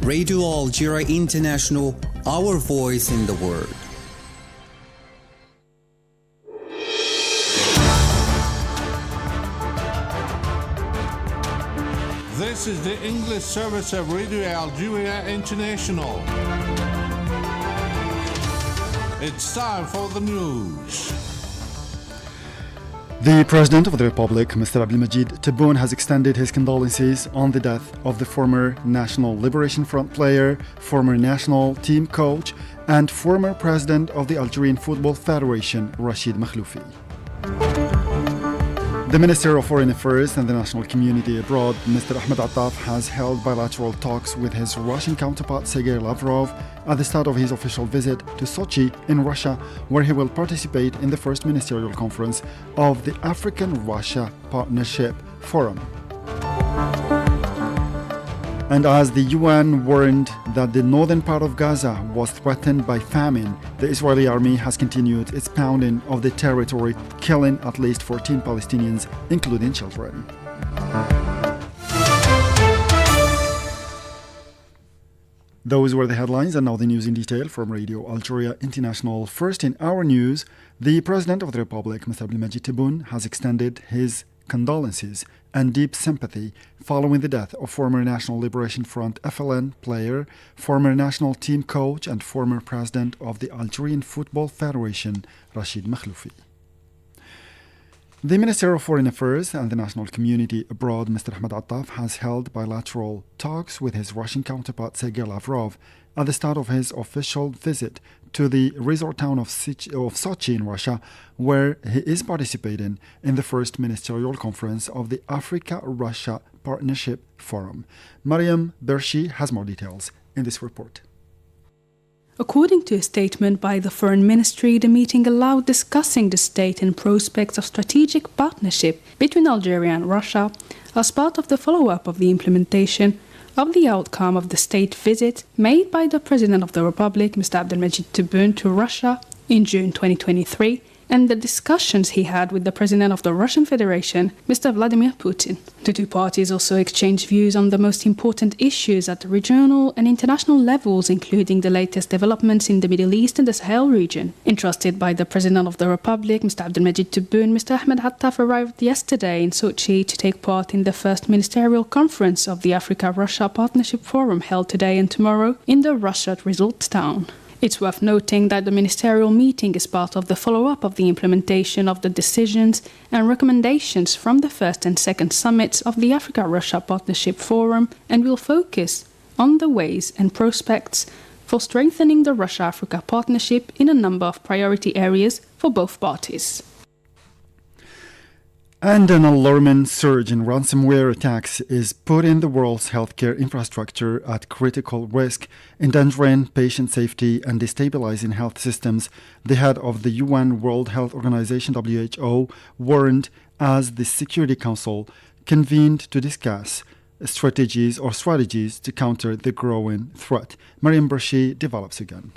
Radio Algeria International, our voice in the world. This is the English service of Radio Algeria International. It's time for the news. The President of the Republic, Mr. Abdelmajid Tebboune, has extended his condolences on the death of the former National Liberation Front player, former national team coach, and former president of the Algerian Football Federation, Rachid Makhloufi. The Minister of Foreign Affairs and the National Community Abroad, Mr. Ahmed Attaf, has held bilateral talks with his Russian counterpart Sergei Lavrov at the start of his official visit to Sochi in Russia, where he will participate in the first ministerial conference of the African-Russia Partnership Forum. And as the UN warned that the northern part of Gaza was threatened by famine, the Israeli army has continued its pounding of the territory, killing at least 14 Palestinians, including children. Those were the headlines, and now the news in detail from Radio Algeria International. First in our news, the President of the Republic, Mr. Abdelmajid Tebboune, has extended his condolences and deep sympathy following the death of former National Liberation Front FLN player, former national team coach and former president of the Algerian Football Federation, Rachid Makhloufi. The Minister of Foreign Affairs and the National Community Abroad, Mr. Ahmed Attaf, has held bilateral talks with his Russian counterpart Sergei Lavrov at the start of his official visit to the resort town of Sochi in Russia, where he is participating in the first ministerial conference of the Africa-Russia Partnership Forum. Mariam Bershi has more details in this report. According to a statement by the Foreign Ministry, the meeting allowed discussing the state and prospects of strategic partnership between Algeria and Russia as part of the follow-up of the implementation of the outcome of the state visit made by the President of the Republic, Mr. Abdelmajid Tebboune, to Russia in June 2023, and the discussions he had with the President of the Russian Federation, Mr. Vladimir Putin. The two parties also exchanged views on the most important issues at regional and international levels, including the latest developments in the Middle East and the Sahel region. Entrusted by the President of the Republic, Mr. Abdelmajid Tebboune, Mr. Ahmed Attaf arrived yesterday in Sochi to take part in the first ministerial conference of the Africa-Russia Partnership Forum held today and tomorrow in the Russia resort town. It's worth noting that the ministerial meeting is part of the follow-up of the implementation of the decisions and recommendations from the first and second summits of the Africa-Russia Partnership Forum and will focus on the ways and prospects for strengthening the Russia-Africa partnership in a number of priority areas for both parties. And an alarming surge in ransomware attacks is putting the world's healthcare infrastructure at critical risk, endangering patient safety and destabilizing health systems, the head of the UN World Health Organization (WHO) warned as the Security Council convened to discuss strategies to counter the growing threat. Mariam Bershi develops again.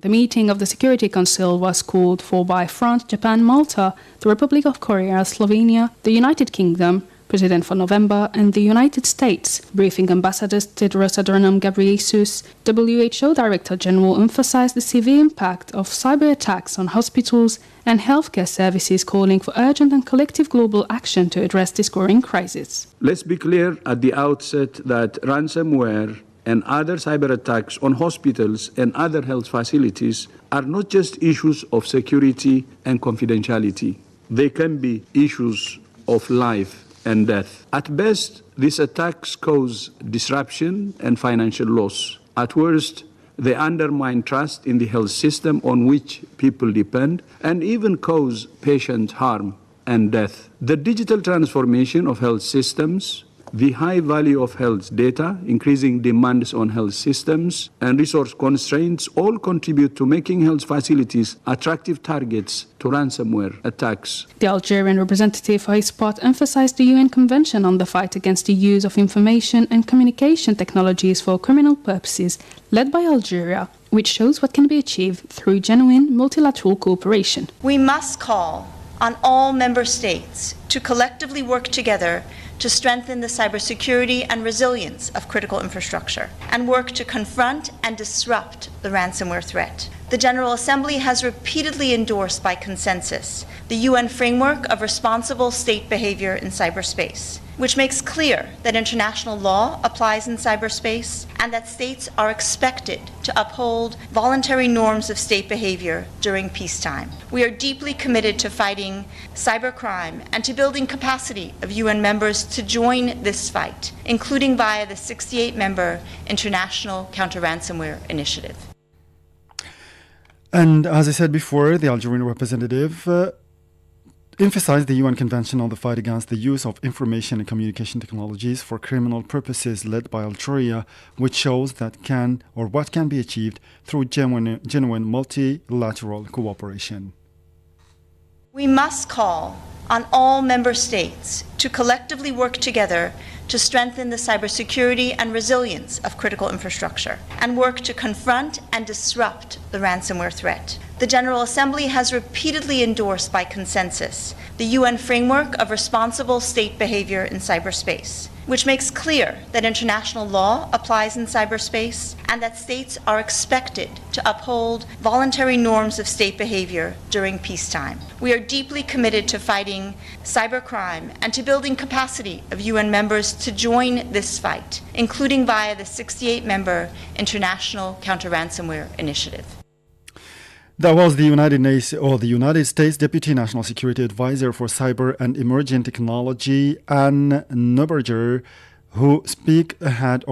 The meeting of the Security Council was called for by France, Japan, Malta, the Republic of Korea, Slovenia, the United Kingdom, President for November, and the United States. Briefing Ambassadors Tedros Adhanom Ghebreyesus, WHO Director General, emphasized the severe impact of cyber attacks on hospitals and healthcare services, calling for urgent and collective global action to address this growing crisis. Let's be clear at the outset that ransomware and other cyber attacks on hospitals and other health facilities are not just issues of security and confidentiality. They can be issues of life and death. At best, these attacks cause disruption and financial loss. At worst, they undermine trust in the health system on which people depend and even cause patient harm and death. The digital transformation of health systems, the high value of health data, increasing demands on health systems, and resource constraints all contribute to making health facilities attractive targets to ransomware attacks. The Algerian representative, for his part, emphasized the UN Convention on the fight against the use of information and communication technologies for criminal purposes, led by Algeria, which shows what can be achieved through genuine multilateral cooperation. We must call on all member states to collectively work together to strengthen the cybersecurity and resilience of critical infrastructure and work to confront and disrupt the ransomware threat. The General Assembly has repeatedly endorsed by consensus the UN Framework of Responsible State Behavior in Cyberspace, which makes clear that international law applies in cyberspace and that states are expected to uphold voluntary norms of state behavior during peacetime. We are deeply committed to fighting cybercrime and to building capacity of UN members to join this fight, including via the 68-member International Counter-Ransomware Initiative. And as I said before, the Algerian representative emphasized the UN Convention on the Fight Against the Use of Information and Communication Technologies for Criminal Purposes led by Algeria, which shows that what can be achieved through genuine multilateral cooperation. We must call on all member states to collectively work together to strengthen the cybersecurity and resilience of critical infrastructure and work to confront and disrupt the ransomware threat. The General Assembly has repeatedly endorsed by consensus the UN Framework of Responsible State Behavior in Cyberspace, which makes clear that international law applies in cyberspace and that states are expected to uphold voluntary norms of state behavior during peacetime. We are deeply committed to fighting cybercrime and to building capacity of UN members to join this fight, including via the 68-member International Counter-Ransomware Initiative. That was the United States Deputy National Security Advisor for Cyber and Emerging Technology, Anne Neuberger, who spoke ahead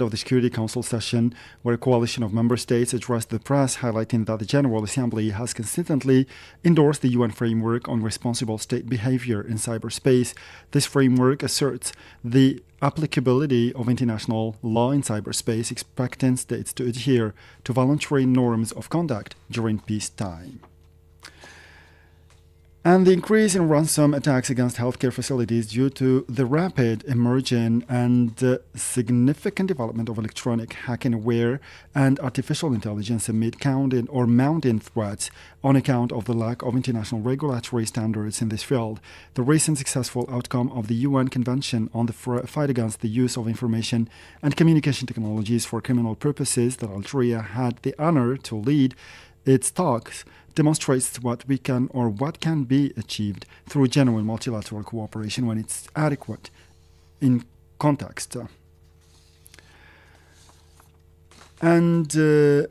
of the Security Council session, where a coalition of member states addressed the press, highlighting that the General Assembly has consistently endorsed the UN Framework on Responsible State Behavior in Cyberspace. This framework asserts the applicability of international law in cyberspace, expecting states to adhere to voluntary norms of conduct during peacetime. And the increase in ransom attacks against healthcare facilities due to the rapid emerging and significant development of electronic hacking-aware and artificial intelligence amid mounting threats on account of the lack of international regulatory standards in this field. The recent successful outcome of the UN Convention on the Fight Against the Use of Information and Communication Technologies for Criminal Purposes that Algeria had the honor to lead its talks demonstrates what can be achieved through genuine multilateral cooperation when it's adequate in context. And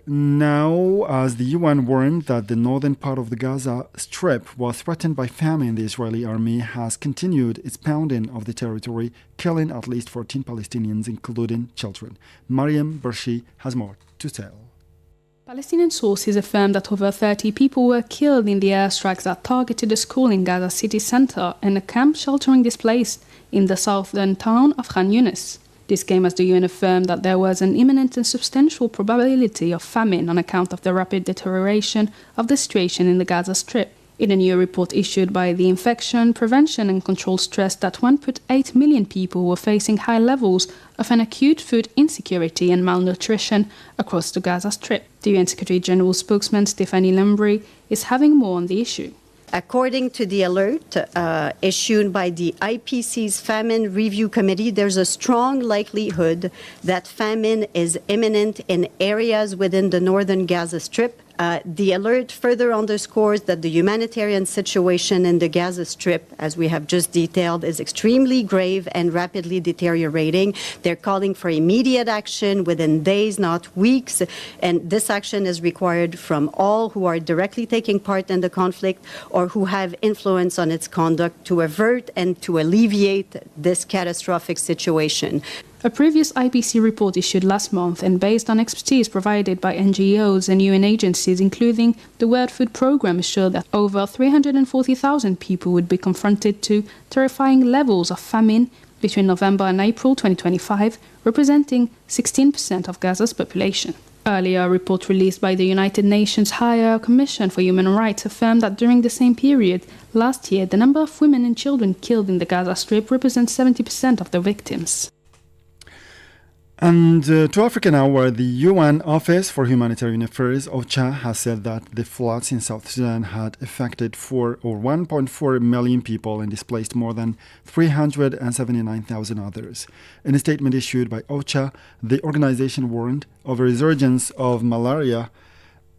now, as the UN warned that the northern part of the Gaza Strip was threatened by famine, the Israeli army has continued its pounding of the territory, killing at least 14 Palestinians, including children. Mariam Bershi has more to tell. Palestinian sources affirm that over 30 people were killed in the airstrikes that targeted a school in Gaza city center and a camp sheltering displaced in the southern town of Khan Yunis. This came as the UN affirmed that there was an imminent and substantial probability of famine on account of the rapid deterioration of the situation in the Gaza Strip. In a new report issued by the Infection Prevention and Control stressed that 1.8 million people were facing high levels of an acute food insecurity and malnutrition across the Gaza Strip. The UN Secretary General spokesman Stephanie Lambry is having more on the issue. According to the alert issued by the IPC's Famine Review Committee, there's a strong likelihood that famine is imminent in areas within the northern Gaza Strip. The alert further underscores that the humanitarian situation in the Gaza Strip, as we have just detailed, is extremely grave and rapidly deteriorating. They're calling for immediate action within days, not weeks, and this action is required from all who are directly taking part in the conflict or who have influence on its conduct to avert and to alleviate this catastrophic situation. A previous IPC report issued last month and based on expertise provided by NGOs and UN agencies, including the World Food Programme, showed that over 340,000 people would be confronted to terrifying levels of famine between November and April 2025, representing 16% of Gaza's population. Earlier, a report released by the United Nations Higher Commission for Human Rights affirmed that during the same period last year, the number of women and children killed in the Gaza Strip represents 70% of the victims. And to Africa now, where the UN Office for Humanitarian Affairs, OCHA, has said that the floods in South Sudan had affected 1.4 million people and displaced more than 379,000 others. In a statement issued by OCHA, the organization warned of a resurgence of malaria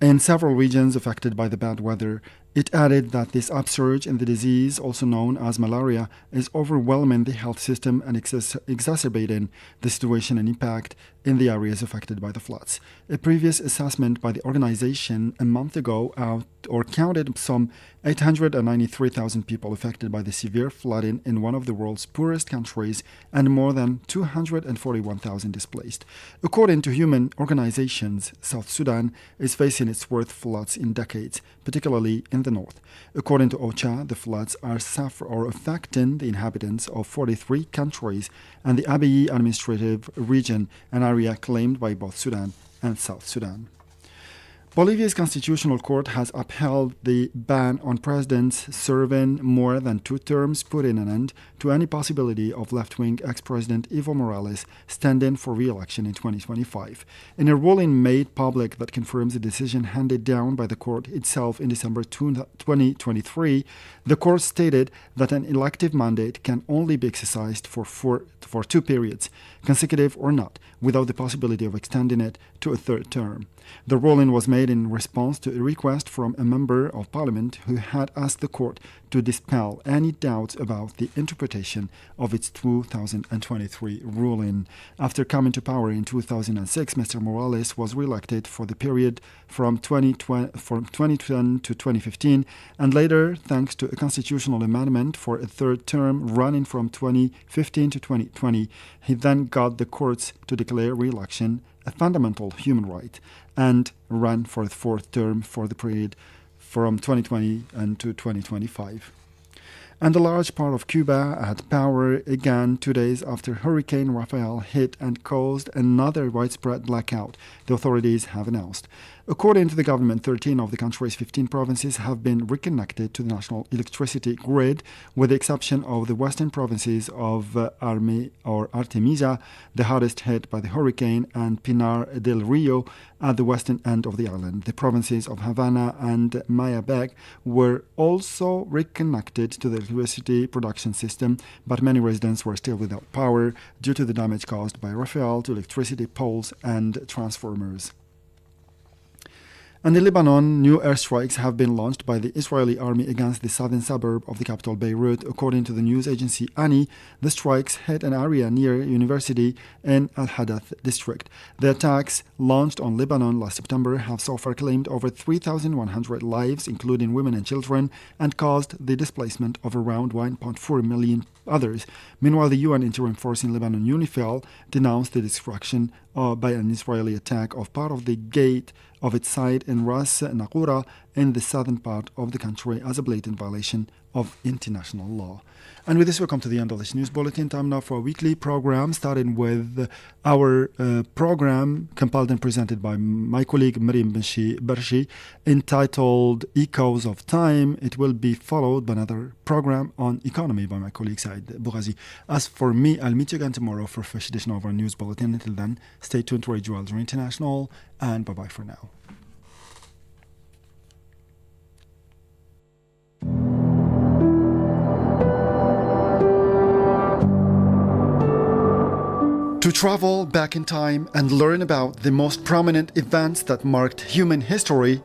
in several regions affected by the bad weather. It added that this upsurge in the disease, also known as malaria, is overwhelming the health system and exacerbating the situation and impact in the areas affected by the floods. A previous assessment by the organization a month ago counted some 893,000 people affected by the severe flooding in one of the world's poorest countries and more than 241,000 displaced. According to human organizations, South Sudan is facing its worst floods in decades, particularly in the north. According to OCHA, the floods are affecting the inhabitants of 43 countries and the Abyei administrative region, an area claimed by both Sudan and South Sudan. Bolivia's constitutional court has upheld the ban on presidents serving more than 2 terms, putting an end to any possibility of left-wing ex-president Evo Morales standing for re-election in 2025. In a ruling made public that confirms a decision handed down by the court itself in December 2023, the court stated that an elective mandate can only be exercised for 2 periods, consecutive or not, without the possibility of extending it to a 3rd term. The ruling was made in response to a request from a member of parliament who had asked the court to dispel any doubts about the interpretation of its 2023 ruling. After coming to power in 2006, Mr. Morales was re-elected for the period from 2010 to 2015, and later, thanks to a constitutional amendment for a 3rd term running from 2015 to 2020, he then got the courts to declare re-election a fundamental human right and ran for the 4th term for the period from 2020 and to 2025. And a large part of Cuba had power again 2 days after Hurricane Rafael hit and caused another widespread blackout, the authorities have announced. According to the government, 13 of the country's 15 provinces have been reconnected to the national electricity grid, with the exception of the western provinces of Artemisa, the hardest hit by the hurricane, and Pinar del Rio at the western end of the island. The provinces of Havana and Mayabeg were also reconnected to the electricity production system, but many residents were still without power due to the damage caused by Rafael to electricity poles and transformers. And in Lebanon, new airstrikes have been launched by the Israeli army against the southern suburb of the capital, Beirut. According to the news agency ANI, the strikes hit an area near a university in Al-Hadath district. The attacks, launched on Lebanon last September, have so far claimed over 3,100 lives, including women and children, and caused the displacement of around 1.4 million others. Meanwhile, the UN interim force in Lebanon, UNIFIL, denounced the destruction by an Israeli attack of part of the gate of its site in Ras Naqura in the southern part of the country as a blatant violation of international law. And with this, we come to the end of this news bulletin. Time now for a weekly program, starting with our program compiled and presented by my colleague Miriam Barshi, entitled Echoes of Time. It will be followed by another program on economy by my colleague Said Bougazi. As for me, I'll meet you again tomorrow for a fresh edition of our news bulletin. Until then, stay tuned to Radio Alger International, and bye-bye for now. To travel back in time and learn about the most prominent events that marked human history,